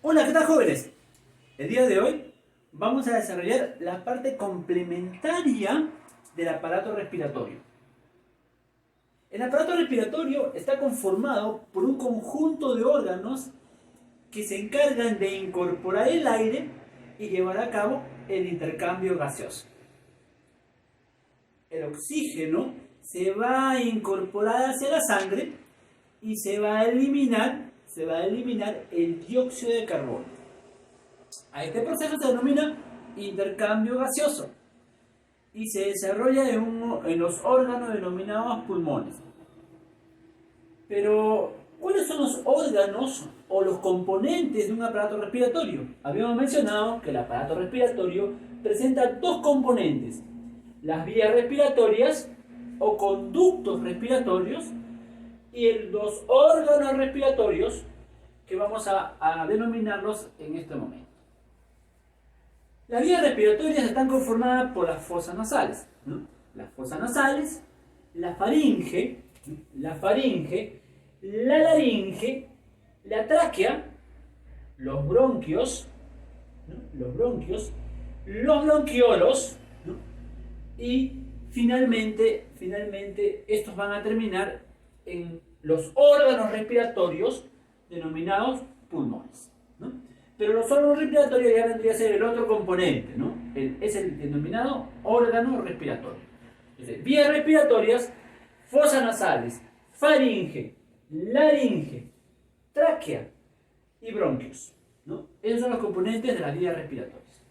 Hola, ¿qué tal, jóvenes? El día de hoy vamos a desarrollar la parte complementaria del aparato respiratorio. El aparato respiratorio está conformado por un conjunto de órganos que se encargan de incorporar el aire y llevar a cabo el intercambio gaseoso. El oxígeno se va a incorporar hacia la sangre y se va a eliminar el dióxido de carbono. A este proceso se denomina intercambio gaseoso y se desarrolla en los órganos denominados pulmones. Pero, ¿cuáles son los órganos o los componentes de un aparato respiratorio? Habíamos mencionado que el aparato respiratorio presenta dos componentes: las vías respiratorias o conductos respiratorios y los órganos respiratorios, que vamos a denominarlos en este momento. Las vías respiratorias están conformadas por las fosas nasales, ¿no? Las fosas nasales, la faringe, la laringe, la tráquea, los bronquios, ¿no? Los bronquiolos, ¿no? Y finalmente estos van a terminar en los órganos respiratorios denominados pulmones, ¿no? Pero los órganos respiratorios ya vendría a ser el otro componente, ¿no? Es el denominado órgano respiratorio. Entonces, vías respiratorias, fosas nasales, faringe, laringe, tráquea y bronquios, ¿no? Esos son los componentes de las vías respiratorias.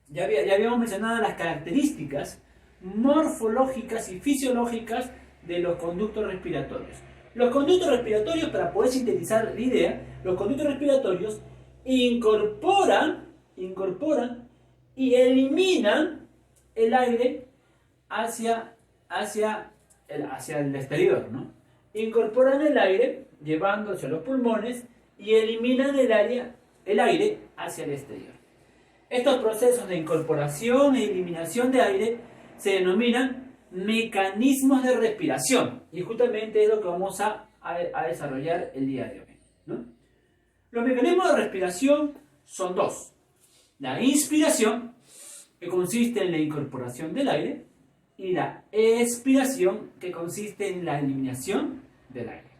Ya habíamos mencionado las características morfológicas y fisiológicas de los conductos respiratorios. Los conductos respiratorios, para poder sintetizar la idea, los conductos respiratorios incorporan y eliminan el aire hacia el exterior, ¿no? Incorporan el aire llevando hacia los pulmones y eliminan el aire hacia el exterior. Estos procesos de incorporación e eliminación de aire se denominan mecanismos de respiración, y justamente es lo que vamos a desarrollar el día de hoy, ¿no? Los mecanismos de respiración son dos: la inspiración, que consiste en la incorporación del aire, y la expiración, que consiste en la eliminación del aire.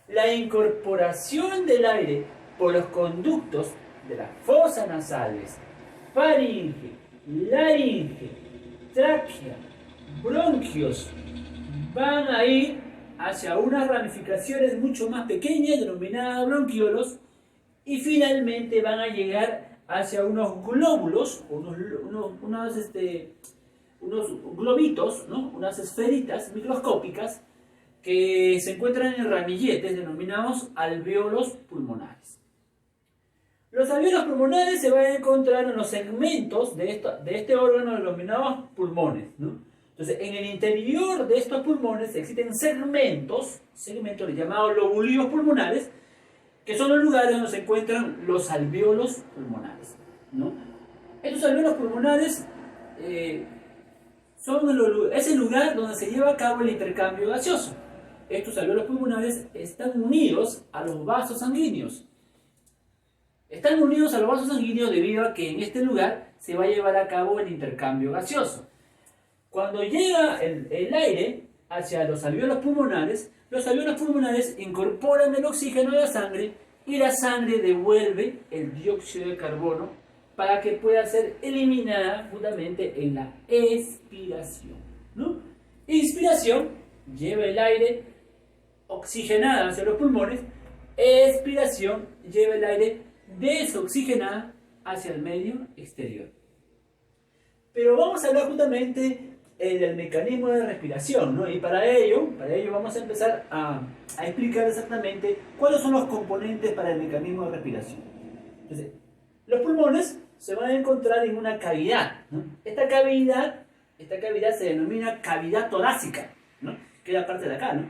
La incorporación del aire por los conductos de las fosas nasales, faringe, laringe, tráquea, bronquios, van a ir hacia unas ramificaciones mucho más pequeñas denominadas bronquiolos, y finalmente van a llegar hacia unos glóbulos, unos globitos, ¿no? Unas esferitas microscópicas que se encuentran en ramilletes denominados alvéolos pulmonares. Los alvéolos pulmonares se van a encontrar en los segmentos de este órgano denominados pulmones, ¿no? Entonces, en el interior de estos pulmones existen segmentos llamados lobulillos pulmonares, que son los lugares donde se encuentran los alvéolos pulmonares, ¿no? Estos alvéolos pulmonares es el lugar donde se lleva a cabo el intercambio gaseoso. Estos alvéolos pulmonares están unidos a los vasos sanguíneos. Están unidos a los vasos sanguíneos debido a que en este lugar se va a llevar a cabo el intercambio gaseoso. Cuando llega el aire hacia los alvéolos pulmonares incorporan el oxígeno de la sangre, y la sangre devuelve el dióxido de carbono para que pueda ser eliminada justamente en la expiración, ¿no? Inspiración lleva el aire oxigenado hacia los pulmones, expiración lleva el aire desoxigenado hacia el medio exterior. Pero vamos a hablar justamente del mecanismo de respiración, ¿no? Y para ello vamos a empezar a explicar exactamente cuáles son los componentes para el mecanismo de respiración. Entonces, los pulmones se van a encontrar en una cavidad, ¿no? Esta cavidad se denomina cavidad torácica, ¿no? Que es la parte de acá, ¿no?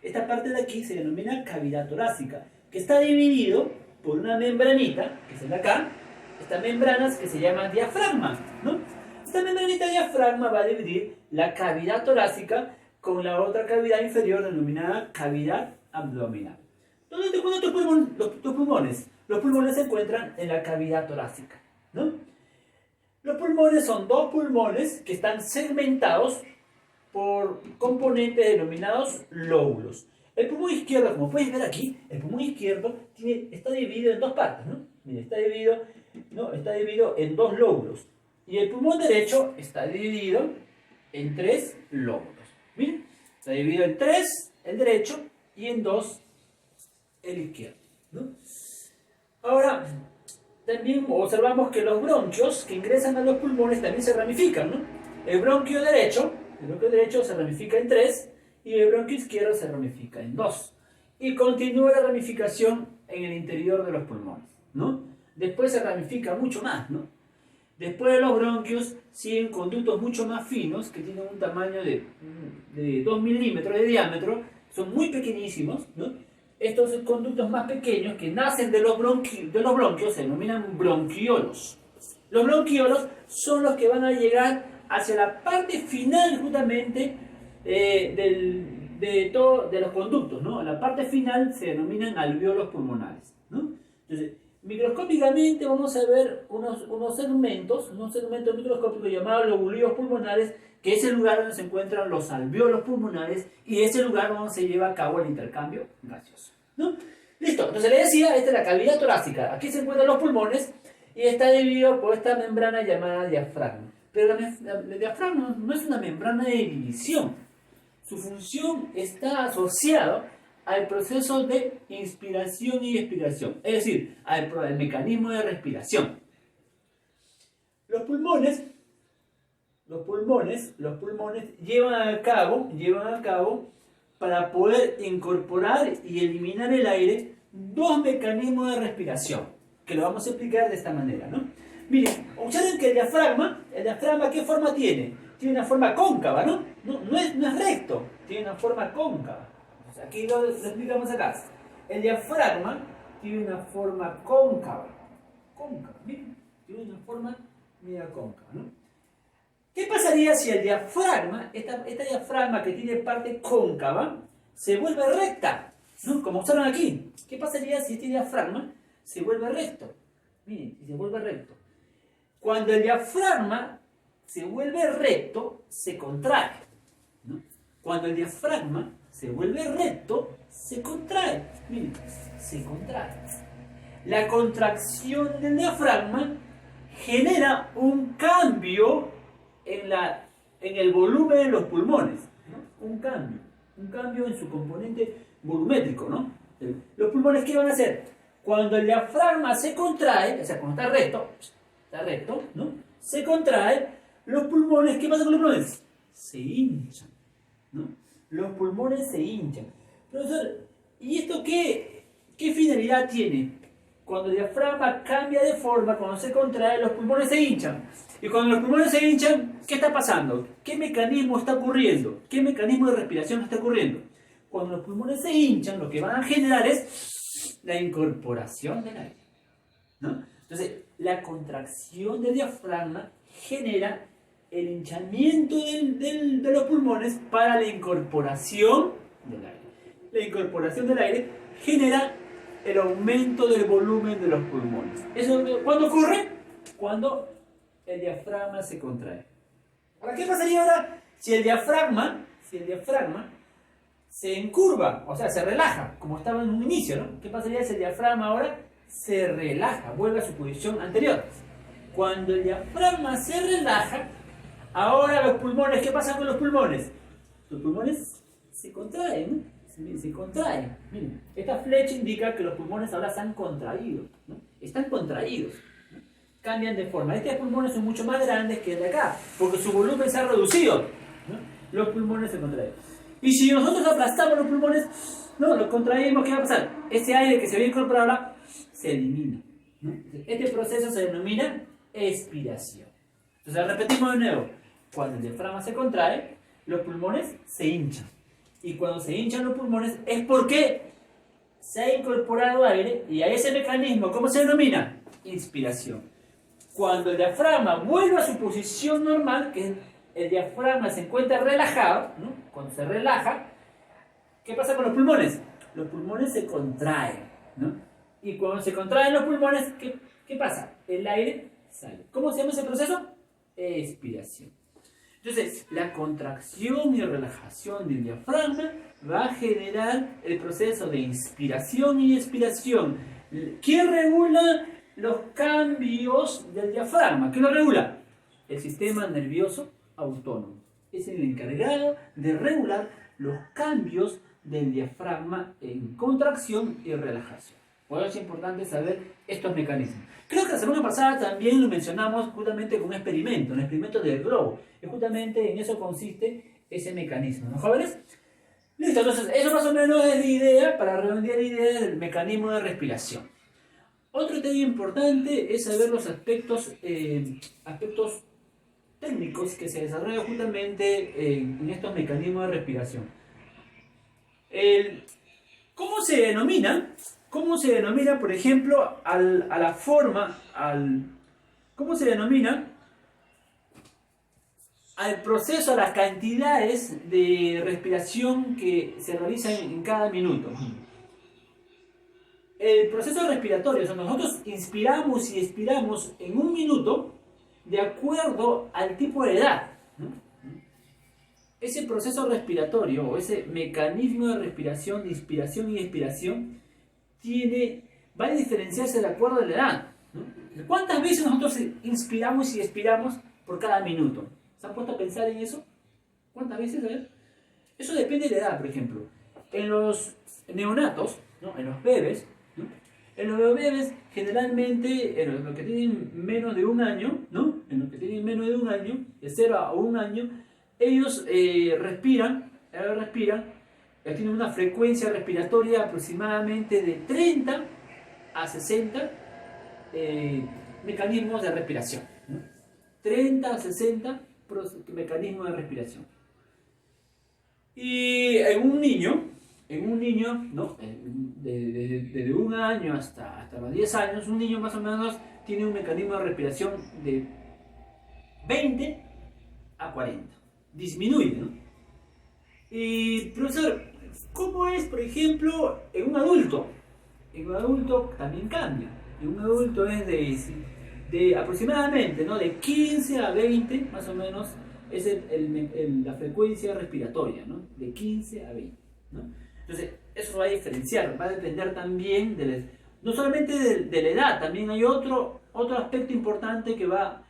Esta parte de aquí se denomina cavidad torácica, que está dividido por una membranita, que es la de acá, esta membrana que se llama diafragma, ¿no? Esta membranita diafragma va a dividir la cavidad torácica con la otra cavidad inferior denominada cavidad abdominal. ¿Dónde te encuentran tus pulmones? Los pulmones se encuentran en la cavidad torácica, ¿no? Los pulmones son dos pulmones que están segmentados por componentes denominados lóbulos. El pulmón izquierdo, como puedes ver aquí, el pulmón izquierdo está dividido en dos partes, ¿no? Mira, está dividido en dos lóbulos. Y el pulmón derecho está dividido en tres lóbulos. Miren, está dividido en tres el derecho y en dos el izquierdo, ¿no? Ahora, también observamos que los bronquios que ingresan a los pulmones también se ramifican, ¿no? El bronquio derecho se ramifica en tres y el bronquio izquierdo se ramifica en dos. Y continúa la ramificación en el interior de los pulmones, ¿no? Después se ramifica mucho más, ¿no? Después de los bronquios siguen conductos mucho más finos que tienen un tamaño de 2 milímetros de diámetro, son muy pequeñísimos, ¿no? Estos conductos más pequeños que nacen de los bronquios se denominan bronquiolos. Los bronquiolos son los que van a llegar hacia la parte final justamente de los conductos, ¿no? La parte final se denominan alvéolos pulmonares, ¿no? Entonces, microscópicamente vamos a ver unos segmentos microscópicos llamados lobulillos pulmonares, que es el lugar donde se encuentran los alvéolos pulmonares y es el lugar donde se lleva a cabo el intercambio gaseoso, ¿no? Listo, entonces le decía, esta es la cavidad torácica, aquí se encuentran los pulmones y está dividido por esta membrana llamada diafragma. Pero el diafragma no es una membrana de división, su función está asociada al proceso de inspiración y expiración, es decir, al mecanismo de respiración. Los pulmones llevan a cabo para poder incorporar y eliminar el aire dos mecanismos de respiración, que lo vamos a explicar de esta manera, ¿no? Miren, observen que el diafragma, ¿qué forma tiene? Tiene una forma cóncava, ¿no? No es recto, tiene una forma cóncava. Aquí lo explicamos acá. El diafragma tiene una forma cóncava. Miren, tiene una forma media cóncava, ¿no? ¿Qué pasaría si el diafragma, esta diafragma que tiene parte cóncava, se vuelve recta? ¿No? Como observan aquí. ¿Qué pasaría si este diafragma se vuelve recto? Miren, si se vuelve recto. Cuando el diafragma se vuelve recto, se contrae, ¿no? Cuando el diafragma se vuelve recto, se contrae. Miren, se contrae. La contracción del diafragma genera un cambio en el volumen de los pulmones, ¿no? Un cambio en su componente volumétrico, ¿no? Los pulmones, ¿qué van a hacer? Cuando el diafragma se contrae, o sea, cuando está recto, ¿no? Se contrae, los pulmones, ¿qué pasa con los pulmones? Se hinchan, ¿no? Los pulmones se hinchan. Profesor, ¿y esto qué finalidad tiene? Cuando el diafragma cambia de forma, cuando se contrae, los pulmones se hinchan. Y cuando los pulmones se hinchan, ¿qué está pasando? ¿Qué mecanismo está ocurriendo? ¿Qué mecanismo de respiración está ocurriendo? Cuando los pulmones se hinchan, lo que van a generar es la incorporación del aire, ¿no? Entonces, la contracción del diafragma genera el hinchamiento de los pulmones para la incorporación del aire. La incorporación del aire genera el aumento del volumen de los pulmones. ¿Eso cuándo ocurre? Cuando el diafragma se contrae. Ahora, ¿qué pasaría ahora si el diafragma se encurva, o sea, se relaja, como estaba en un inicio, ¿no? ¿Qué pasaría si el diafragma ahora se relaja, vuelve a su posición anterior? Cuando el diafragma se relaja, ahora los pulmones, ¿qué pasa con los pulmones? Los pulmones se contraen, ¿no? Se contraen. Miren, esta flecha indica que los pulmones ahora están contraídos, ¿no? Están contraídos, ¿no? Cambian de forma. Estos pulmones son mucho más grandes que el de acá, porque su volumen se ha reducido, ¿no? Los pulmones se contraen. Y si nosotros aplastamos los pulmones, no, los contraímos, ¿qué va a pasar? Ese aire que se había incorporado ahora se elimina, ¿no? Este proceso se denomina expiración. Entonces, repetimos de nuevo. Cuando el diafragma se contrae, los pulmones se hinchan. Y cuando se hinchan los pulmones es porque se ha incorporado aire y a ese mecanismo, ¿cómo se denomina? Inspiración. Cuando el diafragma vuelve a su posición normal, que el diafragma se encuentra relajado, ¿no? Cuando se relaja, ¿qué pasa con los pulmones? Los pulmones se contraen, ¿no? Y cuando se contraen los pulmones, ¿qué pasa? El aire sale. ¿Cómo se llama ese proceso? Expiración. Entonces, la contracción y relajación del diafragma va a generar el proceso de inspiración y expiración. ¿Quién regula los cambios del diafragma? ¿Quién lo regula? El sistema nervioso autónomo. Es el encargado de regular los cambios del diafragma en contracción y relajación. Por eso es importante saber estos mecanismos. Creo que la semana pasada también lo mencionamos justamente con un experimento del globo. Y justamente en eso consiste ese mecanismo, ¿no, jóvenes? Listo, entonces eso más o menos es la idea, para redondear la idea del mecanismo de respiración. Otro tema importante es saber los aspectos técnicos que se desarrollan justamente en estos mecanismos de respiración. ¿Cómo se denomina? ¿Cómo se denomina, por ejemplo, cómo se denomina al proceso, a las cantidades de respiración que se realizan en cada minuto? El proceso respiratorio, o sea, nosotros inspiramos y expiramos en un minuto de acuerdo al tipo de edad, ¿no? Ese proceso respiratorio o ese mecanismo de respiración, de inspiración y expiración, va a diferenciarse de acuerdo a la edad, ¿no? ¿Cuántas veces nosotros inspiramos y expiramos por cada minuto? ¿Se han puesto a pensar en eso? ¿Cuántas veces? A ver. Eso depende de la edad, por ejemplo. En los neonatos, ¿no? En los bebés, ¿no? En los bebés, generalmente, en los que tienen menos de un año, ¿no? En los que tienen menos de un año, de 0 a 1 año, ellos respiran, tienen una frecuencia respiratoria aproximadamente de 30 a 60 mecanismos de respiración, ¿no? 30 a 60 mecanismos de respiración. Y en un niño, ¿no? Desde un año hasta los 10 años, un niño más o menos tiene un mecanismo de respiración de 20 a 40. Disminuye, ¿no? Y, profesor, ¿cómo es, por ejemplo, en un adulto? En un adulto también cambia. En un adulto es de aproximadamente, ¿no? De 15 a 20, más o menos, es la frecuencia respiratoria, ¿no? De 15 a 20, ¿no? Entonces, eso va a diferenciar, va a depender también no solamente de la edad, también hay otro aspecto importante que va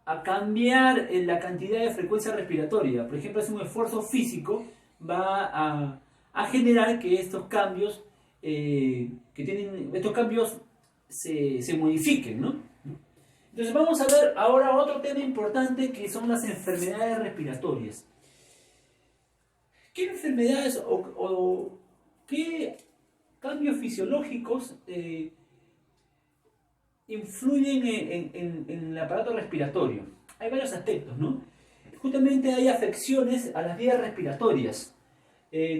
a cambiar en la cantidad de frecuencia respiratoria. Por ejemplo, es un esfuerzo físico, va a generar que estos cambios se modifiquen, ¿no? Entonces vamos a ver ahora otro tema importante, que son las enfermedades respiratorias. ¿Qué enfermedades o qué cambios fisiológicos influyen en el aparato respiratorio? Hay varios aspectos, ¿no? Justamente hay afecciones a las vías respiratorias.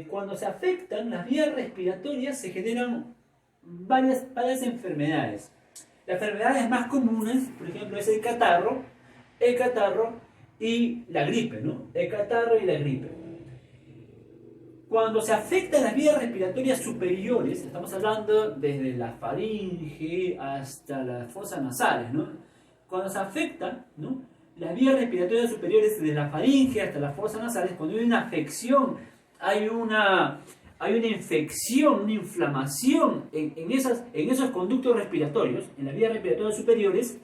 Cuando se afectan las vías respiratorias se generan varias enfermedades. Las enfermedades más comunes, por ejemplo, es el catarro y la gripe, ¿no? El catarro y la gripe. Cuando se afectan las vías respiratorias superiores, estamos hablando desde la faringe hasta las fosas nasales, ¿no? Cuando se afectan, ¿no?, las vías respiratorias superiores desde la faringe hasta las fosas nasales, cuando hay una afección, hay una infección, una inflamación en esos conductos respiratorios, en las vías respiratorias superiores,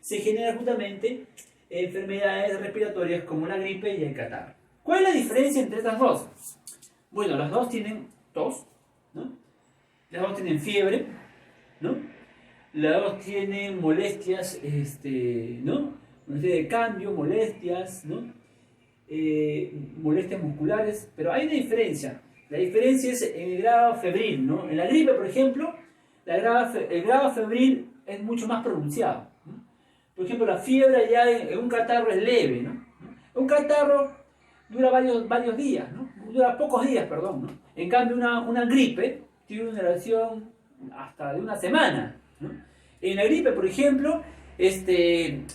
se generan justamente enfermedades respiratorias como la gripe y el catarro. ¿Cuál es la diferencia entre estas dos? Bueno, las dos tienen tos, ¿no? Las dos tienen fiebre, ¿no? Las dos tienen molestias, ¿no? Molestias de cambio, molestias, ¿no? Molestias musculares, pero hay una diferencia. La diferencia es en el grado febril, ¿no? En la gripe, por ejemplo, el grado febril es mucho más pronunciado, ¿no? Por ejemplo, la fiebre ya en un catarro es leve, ¿no? Un catarro dura varios días, ¿no? Dura pocos días, perdón, ¿no? En cambio, una gripe tiene una duración hasta de una semana, ¿no? En la gripe, por ejemplo,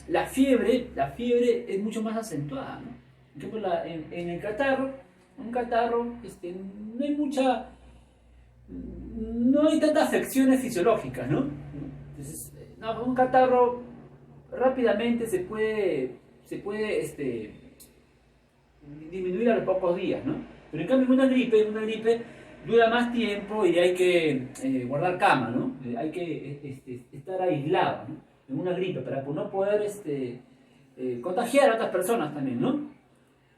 la fiebre es mucho más acentuada, ¿no? Por ejemplo, en el catarro, un catarro, no no hay tantas afecciones fisiológicas, ¿no? Entonces, no, un catarro rápidamente se puede disminuir a los pocos días, ¿no? Pero en cambio una gripe dura más tiempo y hay que guardar cama, ¿no? Hay que estar aislado, ¿no? En una gripe para no poder contagiar a otras personas también, ¿no?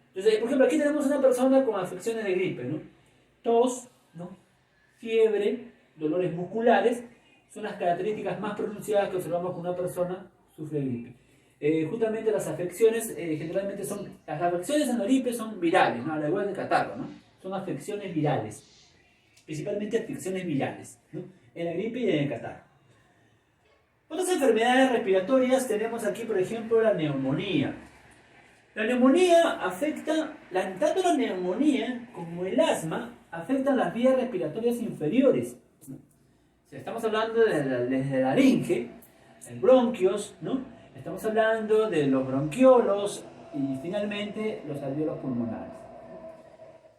Entonces, por ejemplo, aquí tenemos una persona con afecciones de gripe, ¿no? Tos, ¿no? Fiebre, dolores musculares, son las características más pronunciadas que observamos cuando una persona sufre de gripe. Justamente las afecciones generalmente las afecciones en la gripe son virales, ¿no? Al igual que el catarro, ¿no? Son afecciones virales, principalmente afecciones virales, ¿no? En la gripe y en el catarro. Otras enfermedades respiratorias tenemos aquí, por ejemplo, la neumonía. La neumonía afecta, tanto la neumonía como el asma afectan las vías respiratorias inferiores, ¿no? Si estamos hablando desde la laringe, el bronquios, ¿no? Estamos hablando de los bronquiolos y finalmente los alvéolos pulmonares.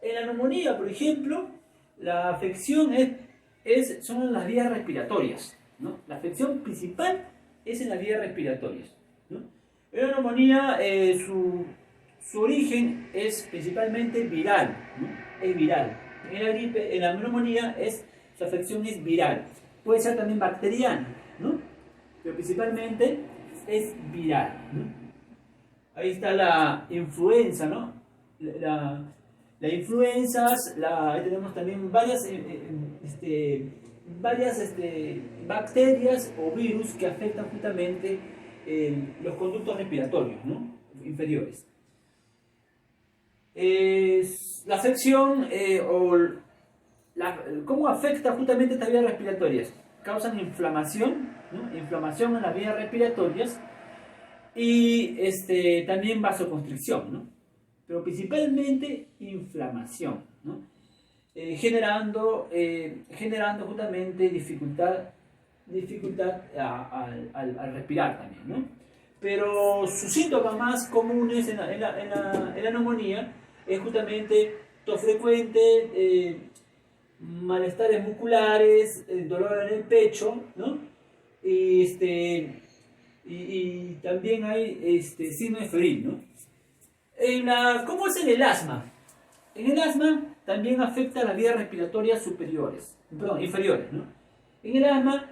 En la neumonía, por ejemplo, la afección son las vías respiratorias, ¿no? La afección principal es en las vías respiratorias, ¿no? En la neumonía su origen es principalmente viral, ¿no? Es viral. En la gripe, en la neumonía su afección es viral. Puede ser también bacteriana, ¿no? Pero principalmente es viral, ¿no? Ahí está la influenza, ¿no? La influenzas, ahí tenemos también varias bacterias o virus que afectan justamente los conductos respiratorios, ¿no? Inferiores. La afección ¿cómo afecta justamente estas vías respiratorias? Causan inflamación, ¿no? Inflamación en las vías respiratorias y también vasoconstricción, ¿no? Pero principalmente inflamación, ¿no? Generando justamente dificultad al respirar también, ¿no? Pero sus síntomas más comunes en la neumonía es justamente tos frecuente, malestares musculares, dolor en el pecho, ¿no? Y también hay síndrome febril, ¿no? ¿Cómo es en el asma? En el asma también afecta las vías respiratorias inferiores, ¿no? En el asma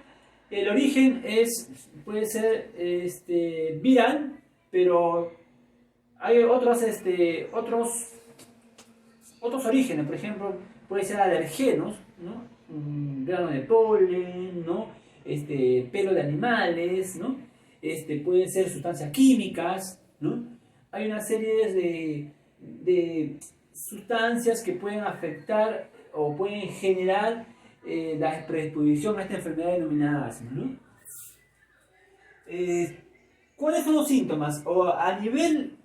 el origen puede ser viral, pero hay otros orígenes, por ejemplo, puede ser alergenos, ¿no? Grano de polen, ¿no? Pelo de animales, ¿no? Pueden ser sustancias químicas, ¿no? Hay una serie de sustancias que pueden afectar o pueden generar la predisposición a esta enfermedad denominada asma, ¿no? ¿Cuáles son los síntomas? O a nivel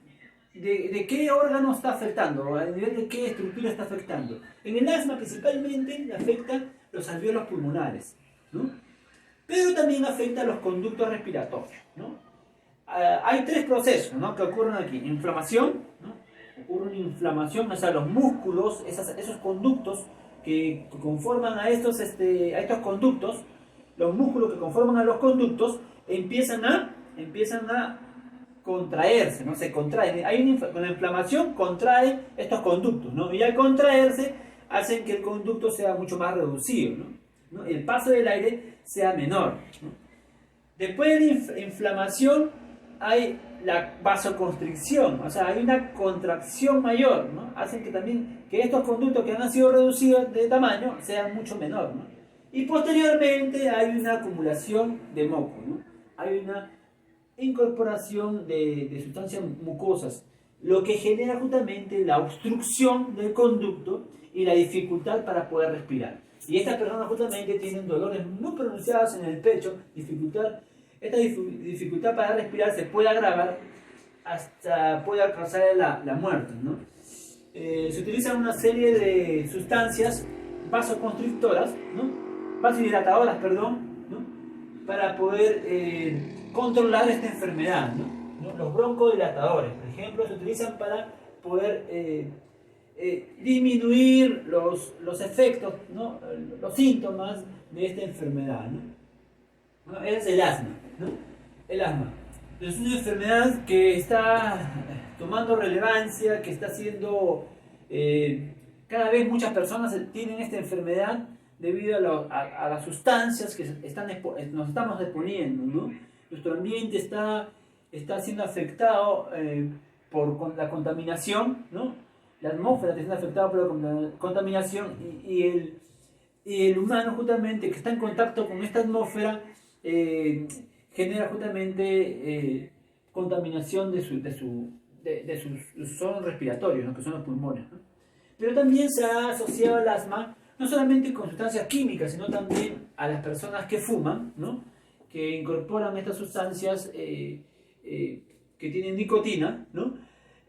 de qué órgano está afectando, o a nivel de qué estructura está afectando. En el asma principalmente le afecta los alvéolos pulmonares, ¿no? Pero también afecta los conductos respiratorios, ¿no? Hay tres procesos, ¿no? Que ocurren aquí. Inflamación, ¿no? Ocurre una inflamación, o sea, los músculos, esos conductos que conforman a estos conductos, los músculos que conforman a los conductos empiezan a contraerse, ¿no? Se contraen. Con la inflamación contrae estos conductos, ¿no? Y al contraerse hacen que el conducto sea mucho más reducido, ¿no? El paso del aire sea menor, ¿no? Después de la inflamación hay la vasoconstricción, o sea, hay una contracción mayor, ¿no? Hacen que estos conductos que han sido reducidos de tamaño sean mucho menor, ¿no? Y posteriormente hay una acumulación de moco, ¿no? Hay una incorporación de sustancias mucosas, lo que genera justamente la obstrucción del conducto y la dificultad para poder respirar. Y estas personas justamente tienen dolores muy pronunciados en el pecho, esta dificultad para respirar se puede agravar hasta puede causar la muerte, ¿no? Se utilizan una serie de sustancias vasoconstrictoras, ¿no? Vasodilatadoras, perdón, ¿no? Para poder controlar esta enfermedad, ¿no? Los broncodilatadores, por ejemplo, se utilizan para poder disminuir los efectos, ¿no? Los síntomas de esta enfermedad, ¿no? ¿No? Es el asma, ¿no? El asma. Es una enfermedad que está tomando relevancia, que está siendo... cada vez muchas personas tienen esta enfermedad debido a las sustancias que nos estamos exponiendo, ¿no? Nuestro ambiente está siendo afectado por la contaminación, ¿no? La atmósfera está siendo afectada por la contaminación y el humano justamente que está en contacto con esta atmósfera genera justamente contaminación de sus zonas respiratorios, ¿no? Que son los pulmones, ¿no? Pero también se ha asociado el asma no solamente con sustancias químicas, sino también a las personas que fuman, ¿no? Que incorporan estas sustancias que tienen nicotina, ¿no?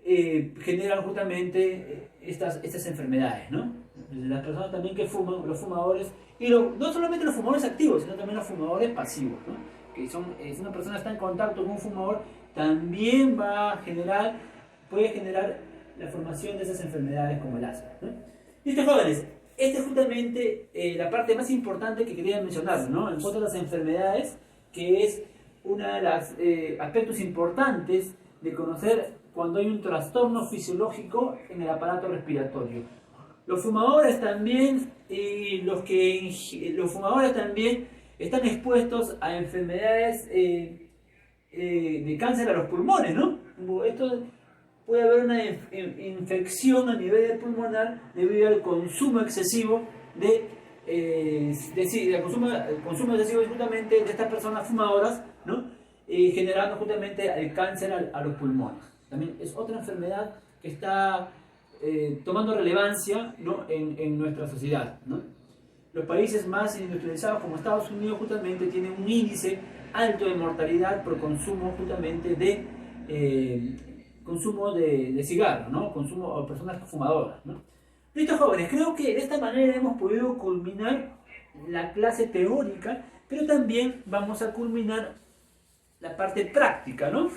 Generan justamente estas enfermedades, ¿no? Las personas también que fuman, los fumadores, y no solamente los fumadores activos, sino también los fumadores pasivos, ¿no? Que si una persona está en contacto con un fumador, también puede generar la formación de esas enfermedades como el asma, ¿no? Listo, jóvenes, esta es justamente la parte más importante que quería mencionar, ¿no? En cuanto a las enfermedades, que es uno de los aspectos importantes de conocer cuando hay un trastorno fisiológico en el aparato respiratorio. Los fumadores también los fumadores también están expuestos a enfermedades de cáncer a los pulmones, ¿no? Esto puede haber una infección a nivel pulmonar debido al consumo excesivo el consumo excesivo justamente de estas personas fumadoras, ¿no? Generando justamente el cáncer a los pulmones. También es otra enfermedad que está tomando relevancia, ¿no? en nuestra sociedad, ¿no? Los países más industrializados como Estados Unidos justamente tienen un índice alto de mortalidad por consumo justamente de cigarros, ¿no? Consumo de personas fumadoras, ¿no? Listo, jóvenes, creo que de esta manera hemos podido culminar la clase teórica, pero también vamos a culminar la parte práctica, ¿no?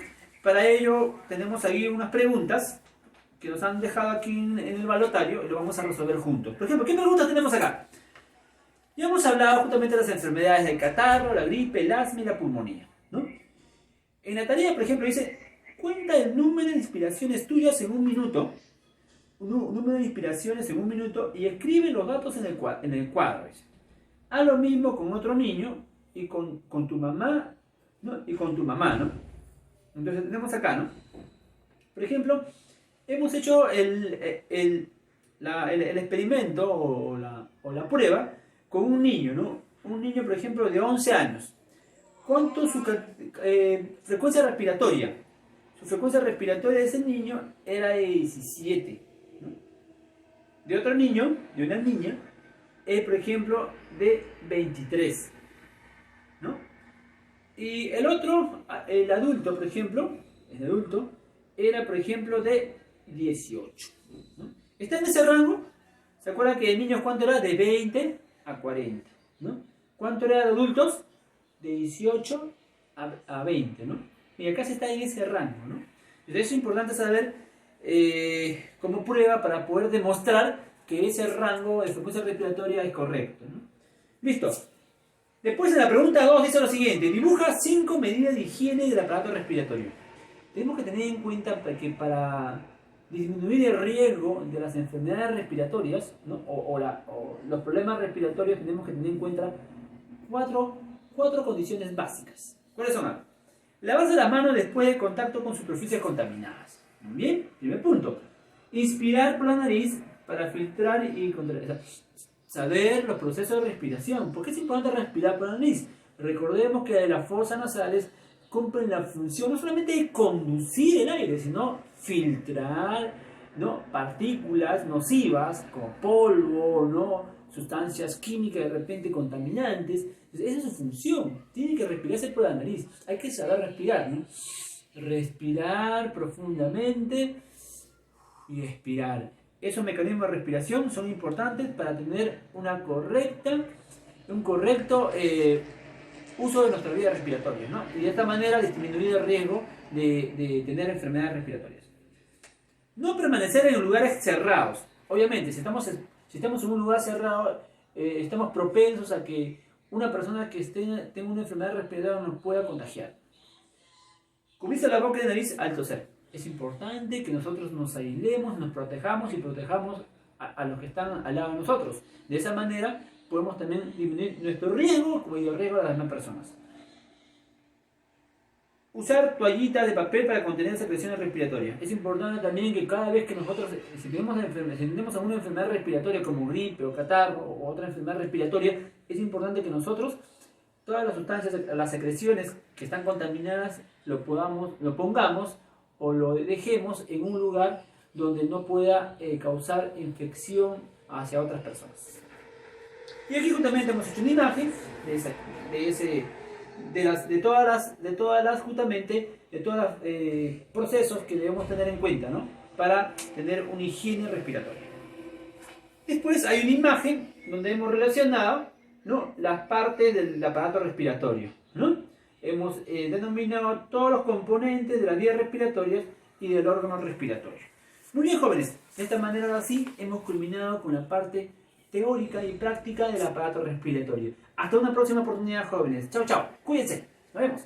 Para ello tenemos ahí unas preguntas que nos han dejado aquí en el balotario y lo vamos a resolver juntos. Por ejemplo, ¿qué preguntas tenemos acá? Ya hemos hablado justamente de las enfermedades del catarro, la gripe, el asma y la pulmonía, ¿no? En la tarea, por ejemplo, dice, cuenta el número de inspiraciones tuyas en un minuto, número de inspiraciones en un minuto y escribe los datos en el cuadro. Dice. Haz lo mismo con otro niño y con tu mamá, ¿no? Y con tu mamá, ¿no? Entonces tenemos acá, ¿no? Por ejemplo, hemos hecho el experimento o la prueba con un niño, ¿no? Un niño, por ejemplo, de 11 años. ¿Cuánto su frecuencia respiratoria? Su frecuencia respiratoria de ese niño era de 17. ¿No? De otro niño, de una niña, es, por ejemplo, de 23. ¿No? Y el otro, el adulto, por ejemplo, era, por ejemplo, de 18. ¿No? ¿Está en ese rango? ¿Se acuerdan que de niños cuánto era? De 20 a 40. ¿No? ¿Cuánto era de adultos? De 18 a 20, ¿no? Y acá se está en ese rango, ¿no? Entonces es importante saber como prueba para poder demostrar que ese rango de frecuencia respiratoria es correcto, ¿no? Listo. Después en la pregunta 2 dice lo siguiente: dibuja 5 medidas de higiene del aparato respiratorio. Tenemos que tener en cuenta que para disminuir el riesgo de las enfermedades respiratorias, ¿no? o los problemas respiratorios, tenemos que tener en cuenta cuatro condiciones básicas. ¿Cuáles son? Lavarse las manos después de contacto con superficies contaminadas. Muy bien, primer punto. Inspirar por la nariz para filtrar y saber los procesos de respiración. ¿Por qué es importante respirar por la nariz? Recordemos que las fosas nasales cumplen la función no solamente de conducir el aire, sino filtrar, ¿no? Partículas nocivas como polvo, ¿no? Sustancias químicas de repente contaminantes. Esa es su función. Tiene que respirarse por la nariz. Hay que saber respirar, ¿no? Respirar profundamente y expirar. Esos mecanismos de respiración son importantes para tener un correcto uso de nuestra vida respiratoria, ¿no? Y de esta manera disminuir el riesgo de tener enfermedades respiratorias. No permanecer en lugares cerrados. obviamente, si estamos en un lugar cerrado, estamos propensos a que una persona que tenga una enfermedad respiratoria nos pueda contagiar. Cubrirse la boca y la nariz al toser. Es importante que nosotros nos aislemos, nos protejamos y protejamos a los que están al lado de nosotros. De esa manera podemos también disminuir nuestro riesgo y el riesgo de las demás personas. Usar toallitas de papel para contener secreciones respiratorias. Es importante también que cada vez que nosotros, si tenemos alguna enfermedad respiratoria como gripe o catarro o otra enfermedad respiratoria, es importante que nosotros, todas las sustancias, las secreciones que están contaminadas, lo pongamos o lo dejemos en un lugar donde no pueda causar infección hacia otras personas. Y aquí justamente hemos hecho una imagen de todas los procesos que debemos tener en cuenta, ¿no? Para tener una higiene respiratoria. Después hay una imagen donde hemos relacionado, ¿no?, las partes del aparato respiratorio, ¿no? Hemos denominado todos los componentes de las vías respiratorias y del órgano respiratorio. Muy bien, jóvenes, de esta manera ahora sí hemos culminado con la parte teórica y práctica del aparato respiratorio. Hasta una próxima oportunidad, jóvenes. Chao, chao. Cuídense. Nos vemos.